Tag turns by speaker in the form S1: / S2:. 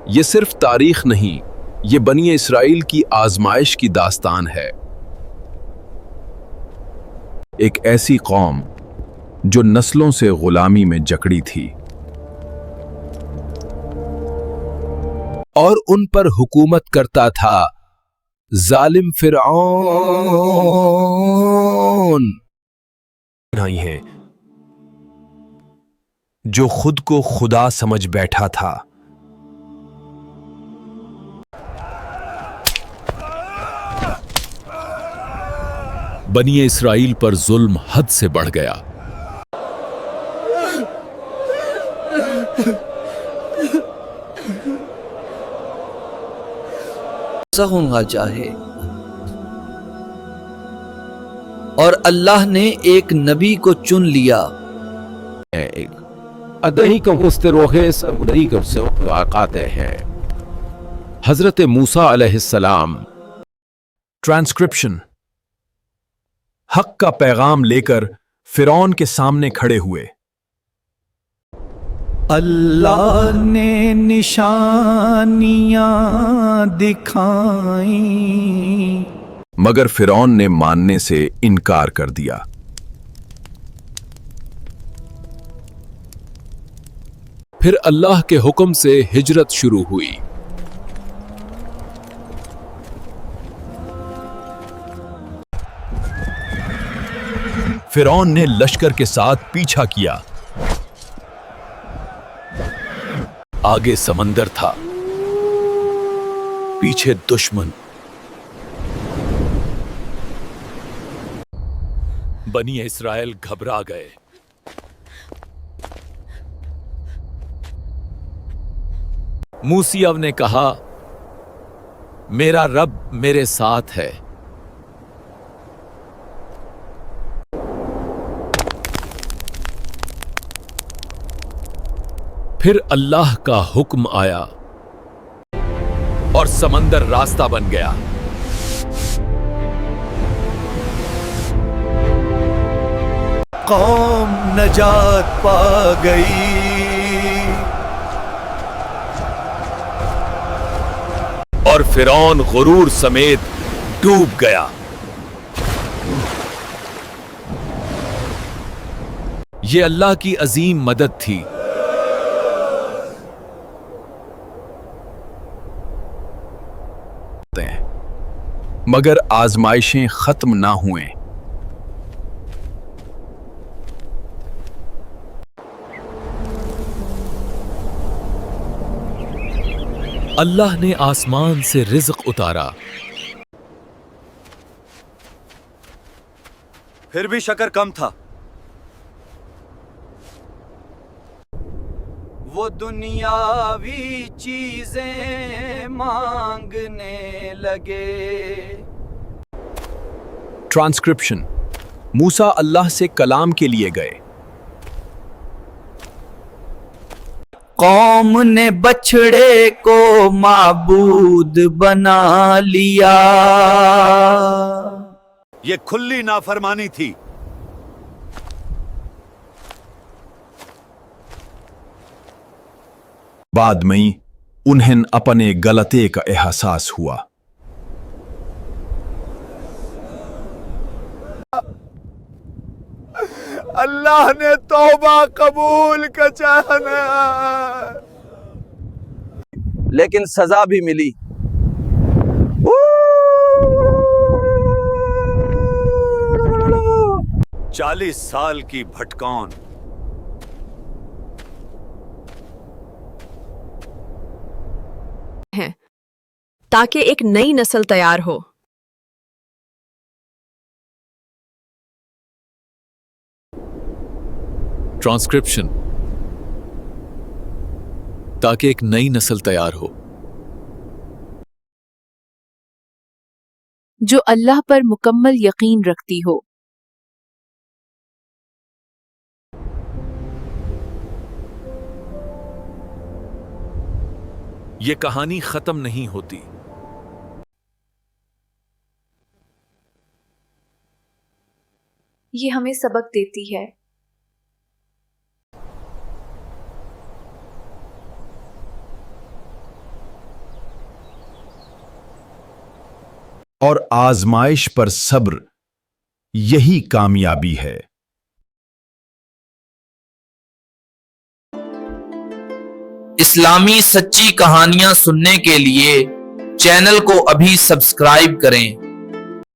S1: یہ صرف تاریخ نہیں، یہ بنی اسرائیل کی آزمائش کی داستان ہے۔ ایک ایسی قوم جو نسلوں سے غلامی میں جکڑی تھی اور ان پر حکومت کرتا تھا ظالم فرعون، بنائی ہیں جو خود کو خدا سمجھ بیٹھا تھا۔ بنی اسرائیل پر ظلم حد سے بڑھ گیا۔
S2: ہونا چاہے، اور اللہ نے ایک نبی کو چن لیا۔
S1: حضرت موسیٰ علیہ السلام۔ ٹرانسکرپشن: حق کا پیغام لے کر فرعون کے سامنے کھڑے ہوئے۔
S3: اللہ نے نشانیاں دکھائیں،
S1: مگر فرعون نے ماننے سے انکار کر دیا۔ پھر اللہ کے حکم سے ہجرت شروع ہوئی۔ فرعون نے لشکر کے ساتھ پیچھا کیا۔ آگے سمندر تھا، پیچھے دشمن۔ بنی اسرائیل گھبرا گئے۔ موسیٰ نے کہا، میرا رب میرے ساتھ ہے۔ پھر اللہ کا حکم آیا اور سمندر راستہ بن گیا۔
S3: قوم نجات پا گئی،
S1: اور فرعون غرور سمیت ڈوب گیا۔ یہ اللہ کی عظیم مدد تھی۔ مگر آزمائشیں ختم نہ ہوئیں۔ اللہ نے آسمان سے رزق اتارا،
S4: پھر بھی شکر کم تھا۔
S3: وہ دنیاوی چیزیں مانگنے لگے۔
S1: ٹرانسکرپشن: موسیٰ اللہ سے کلام کے لیے گئے۔
S3: قوم نے بچڑے کو معبود بنا لیا۔
S4: یہ کھلی نافرمانی تھی۔
S1: بعد میں انہیں اپنے غلطی کا احساس ہوا۔
S3: اللہ نے توبہ قبول کا چاہنا،
S2: لیکن سزا بھی ملی۔
S4: 40 سال کی بھٹکان۔
S5: ہیں تاکہ ایک نئی نسل تیار ہو۔
S1: ٹرانسکرپشن: تاکہ ایک نئی نسل تیار ہو
S6: جو اللہ پر مکمل یقین رکھتی ہو۔
S1: یہ کہانی ختم نہیں ہوتی۔
S6: یہ ہمیں سبق دیتی ہے
S1: اور آزمائش پر صبر، یہی کامیابی ہے۔
S2: اسلامی سچی کہانیاں سننے کے لیے چینل کو ابھی سبسکرائب کریں۔